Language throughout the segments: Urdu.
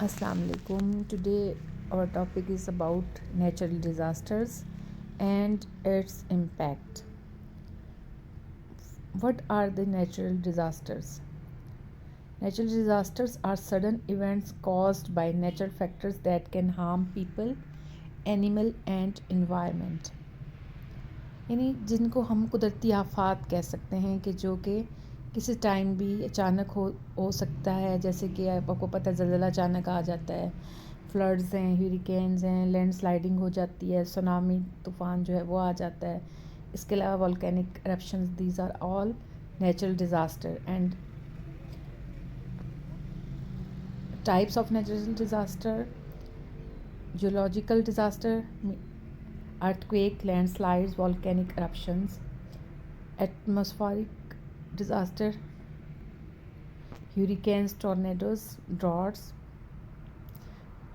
Assalamu alaikum. Today our topic is about natural disasters and its impact. What are the natural disasters? Natural disasters are sudden events caused by natural factors that can harm people, animal and environment. یعنی جن کو ہم قدرتی آفات کہہ سکتے ہیں کہ جو کہ کسی ٹائم بھی اچانک ہو سکتا ہے، جیسے کہ آپ کو پتہ ہے زلزلہ اچانک آ جاتا ہے، فلڈز ہیں، ہیریکینز ہیں، لینڈ سلائڈنگ ہو جاتی ہے، سونامی طوفان جو ہے وہ آ جاتا ہے. اس کے علاوہ volcanic eruptions, these are all natural disaster. And types of natural disaster: geological disaster, earthquake, landslides, volcanic eruptions. Atmospheric disaster: hurricanes, tornadoes, droughts.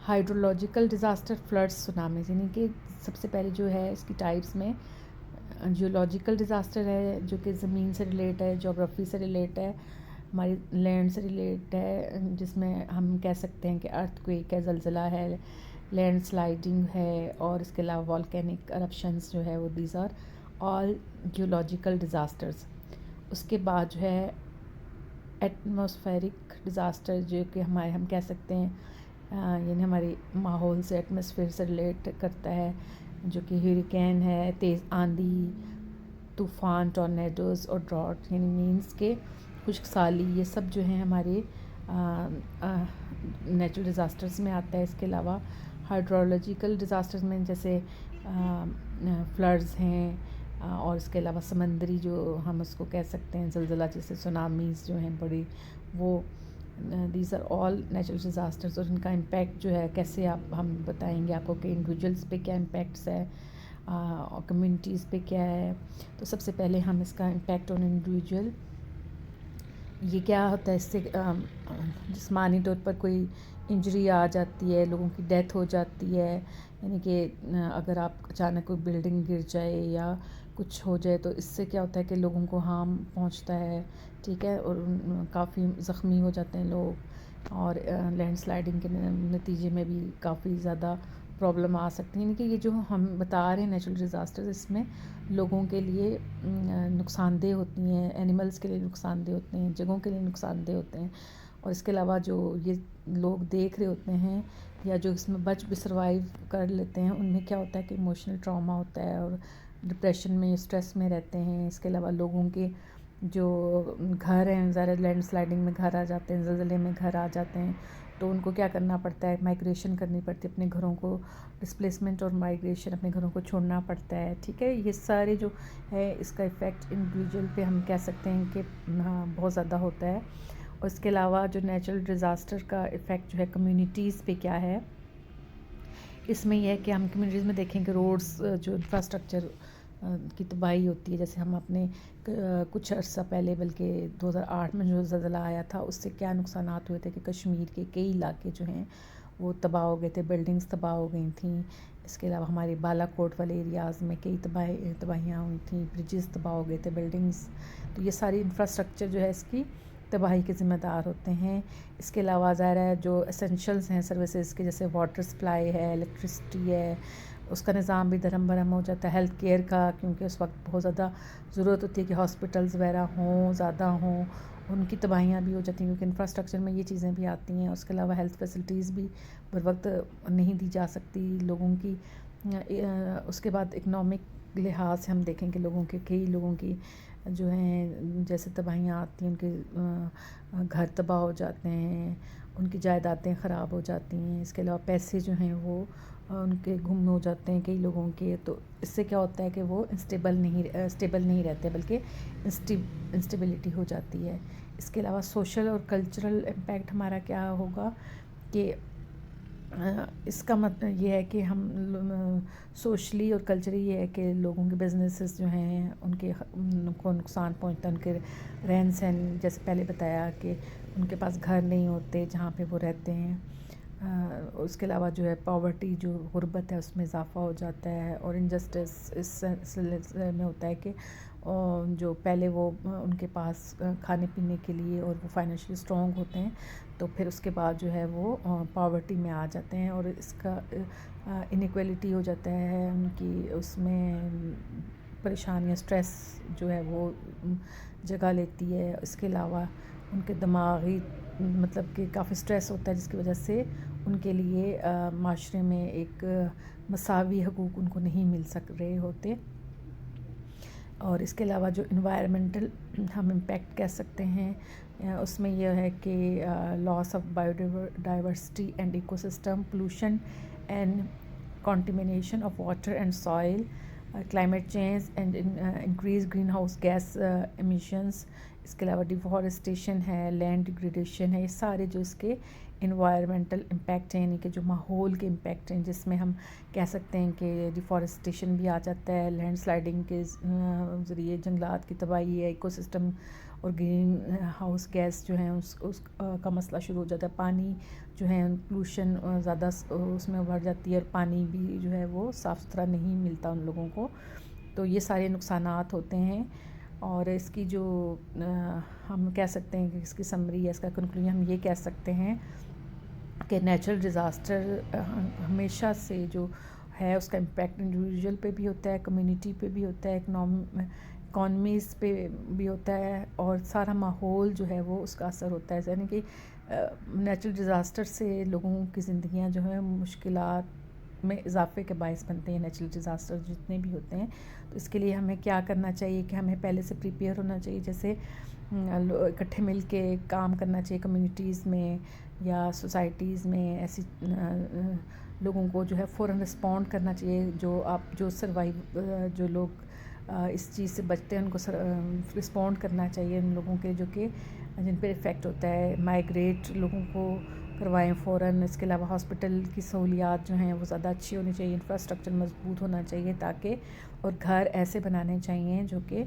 Hydrological disaster: floods, tsunamis. یعنی کہ سب سے پہلے جو ہے اس کی ٹائپس میں جیولوجیکل ڈیزاسٹر ہے جو کہ زمین سے ریلیٹ ہے، جغرافی سے ریلیٹ ہے، ہماری لینڈ سے ریلیٹ ہے، جس میں ہم کہہ سکتے ہیں کہ ارتھ کویک ہے، زلزلہ ہے، لینڈ سلائڈنگ ہے، اور اس کے علاوہ والکینک eruptions جو ہے وہ these are all geological disasters. اس کے بعد جو ہے ایٹماسفیرک ڈیزاسٹر، جو کہ ہم کہہ سکتے ہیں یعنی ہماری ماحول سے، ایٹماسفیئر سے ریلیٹ کرتا ہے، جو کہ ہیریکین ہے، تیز آندھی، طوفان، ٹورنیڈوز اور ڈراٹ، یعنی مینس کہ خشک سالی. یہ سب جو ہیں ہمارے نیچرل ڈیزاسٹرز میں آتا ہے. اس کے علاوہ ہائیڈرولوجیکل ڈیزاسٹرز میں جیسے فلڈز ہیں، اور اس کے علاوہ سمندری جو ہم اس کو کہہ سکتے ہیں زلزلہ، جیسے سونامیز جو ہیں بڑی، وہ these are all natural disasters. اور ان کا امپیکٹ جو ہے کیسے ہم بتائیں گے آپ کو کہ انڈیویجولس پہ کیا امپیکٹس ہے اور کمیونٹیز پہ کیا ہے. تو سب سے پہلے ہم اس کا امپیکٹ آن انڈیویجول، یہ کیا ہوتا ہے، اس سے جسمانی طور پر کوئی انجری آ جاتی ہے، لوگوں کی ڈیتھ ہو جاتی ہے. یعنی کہ اگر آپ اچانک کوئی بلڈنگ گر جائے یا کچھ ہو جائے تو اس سے کیا ہوتا ہے کہ لوگوں کو ہارم پہنچتا ہے، ٹھیک ہے، اور کافی زخمی ہو جاتے ہیں لوگ، اور لینڈ سلائڈنگ کے نتیجے میں بھی کافی زیادہ پرابلم آ سکتی ہیں. یعنی کہ یہ جو ہم بتا رہے ہیں نیچرل ڈیزاسٹرز، اس میں لوگوں کے لیے نقصان دہ ہوتی ہیں، اینیملز کے لیے نقصان دہ ہوتے ہیں، جگہوں کے لیے نقصان دہ ہوتے ہیں. اور اس کے علاوہ جو یہ لوگ دیکھ رہے ہوتے ہیں یا جو اس میں بچ بھی سروائیو کر لیتے ہیں، ان میں کیا ہوتا ہے کہ ایموشنل ٹراما ہوتا ہے اور ڈپریشن میں، اسٹریس میں رہتے ہیں. اس کے علاوہ لوگوں کے جو گھر ہیں، ظاہر لینڈ سلائڈنگ میں گھر آ جاتے ہیں، زلزلے میں گھر آ جاتے ہیں، تو ان کو کیا کرنا پڑتا ہے، مائگریشن کرنی پڑتی ہے، اپنے گھروں کو ڈسپلیسمنٹ اور مائگریشن، اپنے گھروں کو چھوڑنا پڑتا ہے. ٹھیک ہے، یہ سارے جو ہے اس کا افیکٹ انڈیویجول پہ ہم کہہ سکتے ہیں کہ بہت زیادہ ہوتا ہے. اور اس کے علاوہ جو نیچرل ڈیزاسٹر کا افیکٹ جو ہے کمیونٹیز پہ کیا ہے، اس میں یہ ہے کہ ہم کمیونٹیز میں دیکھیں کہ روڈز جو انفراسٹرکچر کی تباہی ہوتی ہے. جیسے ہم اپنے کچھ عرصہ پہلے، بلکہ 2008 میں جو زلزلہ آیا تھا، اس سے کیا نقصانات ہوئے تھے کہ کشمیر کے کئی علاقے جو ہیں وہ تباہ ہو گئے تھے، بلڈنگز تباہ ہو گئی تھیں. اس کے علاوہ ہمارے بالا کوٹ والے ایریاز میں کئی تباہیاں ہوئی تھیں، بریجز تباہ ہو گئے تھے، بلڈنگز. تو یہ ساری انفراسٹرکچر جو ہے اس کی تباہی کے ذمہ دار ہوتے ہیں. اس کے علاوہ ظاہر ہے جو اسینشلز ہیں سروسز کے، جیسے واٹر سپلائی ہے، الیکٹرسٹی ہے، اس کا نظام بھی درہم برہم ہو جاتا ہے. ہیلتھ کیئر کا، کیونکہ اس وقت بہت زیادہ ضرورت ہوتی ہے کہ ہاسپٹلز وغیرہ ہوں، زیادہ ہوں، ان کی تباہیاں بھی ہو جاتی ہیں کیونکہ انفراسٹرکچر میں یہ چیزیں بھی آتی ہیں. اس کے علاوہ ہیلتھ فیسلٹیز بھی بر وقت نہیں دی جا سکتی لوگوں کی. اس کے بعد اکنامک لحاظ سے ہم دیکھیں کہ کئی لوگوں کی جو ہیں جیسے تباہیاں آتی ہیں، ان کے گھر تباہ ہو جاتے ہیں، ان کی جائیدادیں خراب ہو جاتی ہیں. اس کے علاوہ پیسے جو ہیں وہ ان کے گم ہو جاتے ہیں کئی لوگوں کے. تو اس سے کیا ہوتا ہے کہ وہ اسٹیبل نہیں رہتے، بلکہ انسٹیبلٹی ہو جاتی ہے. اس کے علاوہ سوشل اور کلچرل امپیکٹ ہمارا کیا ہوگا کہ اس کا مطلب یہ ہے کہ ہم سوشلی اور کلچرلی یہ ہے کہ لوگوں کے بزنسز جو ہیں ان کو نقصان پہنچتا ہے، ان کے رہن سہن، جیسے پہلے بتایا کہ ان کے پاس گھر نہیں ہوتے جہاں پہ وہ رہتے ہیں. اس کے علاوہ جو ہے پاورٹی، جو غربت ہے، اس میں اضافہ ہو جاتا ہے. اور انجسٹس اس سلسلے میں ہوتا ہے کہ جو پہلے وہ ان کے پاس کھانے پینے کے لیے اور وہ فائنینشلی اسٹرانگ ہوتے ہیں، تو پھر اس کے بعد جو ہے وہ پاورٹی میں آ جاتے ہیں، اور اس کا انیکویلٹی ہو جاتا ہے، ان کی اس میں پریشانیاں، اسٹریس جو ہے وہ جگہ لیتی ہے. اس کے علاوہ ان کے دماغی مطلب کہ کافی اسٹریس ہوتا ہے، جس کی وجہ سے ان کے لیے معاشرے میں ایک مساوی حقوق ان کو نہیں مل رہے ہوتے. اور اس کے علاوہ جو انوائرمنٹل ہم امپیکٹ کہہ سکتے ہیں، اس میں یہ ہے کہ loss of diversity and ecosystem, pollution and contamination of water and soil, climate change and increase greenhouse gas emissions. اس کے علاوہ ڈیفارسٹیشن ہے، لینڈ ڈیگریڈیشن ہے. یہ سارے جو اس کے انوائرمنٹل امپیکٹ ہیں، یعنی کہ جو ماحول کے امپیکٹ ہیں، جس میں ہم کہہ سکتے ہیں کہ ڈیفارسٹیشن بھی آ جاتا ہے، لینڈ سلائڈنگ کے ذریعے جنگلات کی تباہی ہے، ایکو سسٹم اور گرین ہاؤس گیس جو ہیں اس کا مسئلہ شروع ہو جاتا ہے. پانی جو ہے پولوشن زیادہ اس میں بڑھ جاتی ہے، اور پانی بھی جو ہے وہ صاف ستھرا نہیں ملتا ان لوگوں کو. تو یہ سارے نقصانات ہوتے ہیں. اور اس کی جو ہم کہہ سکتے ہیں کہ اس کی سمری ہے، اس کا کنکلوژن ہم یہ کہہ سکتے ہیں کہ نیچرل ڈیزاسٹر ہمیشہ سے جو ہے اس کا امپیکٹ انڈیویژول پہ بھی ہوتا ہے، کمیونٹی پہ بھی ہوتا ہے، اکانومیز پہ بھی ہوتا ہے، اور سارا ماحول جو ہے وہ اس کا اثر ہوتا ہے. یعنی کہ نیچرل ڈیزاسٹر سے لوگوں کی زندگیاں جو ہیں مشکلات میں اضافے کے باعث بنتے ہیں. نیچرل ڈیزاسٹر جتنے بھی ہوتے ہیں، تو اس کے لیے ہمیں کیا کرنا چاہیے کہ ہمیں پہلے سے پریپیئر ہونا چاہیے. جیسے اکٹھے مل کے کام کرنا چاہیے کمیونٹیز میں یا سوسائٹیز میں. ایسی لوگوں کو جو ہے فوراً رسپونڈ کرنا چاہیے. جو لوگ اس چیز سے بچتے ہیں ان کو رسپونڈ کرنا چاہیے. ان لوگوں کے جو کہ جن پہ افیکٹ ہوتا ہے، مائگریٹ لوگوں کو کروائیں فوراً. اس کے علاوہ ہاسپٹل کی سہولیات جو ہیں وہ زیادہ اچھی ہونی چاہیے، انفراسٹرکچر مضبوط ہونا چاہیے تاکہ، اور گھر ایسے بنانے چاہیے جو کہ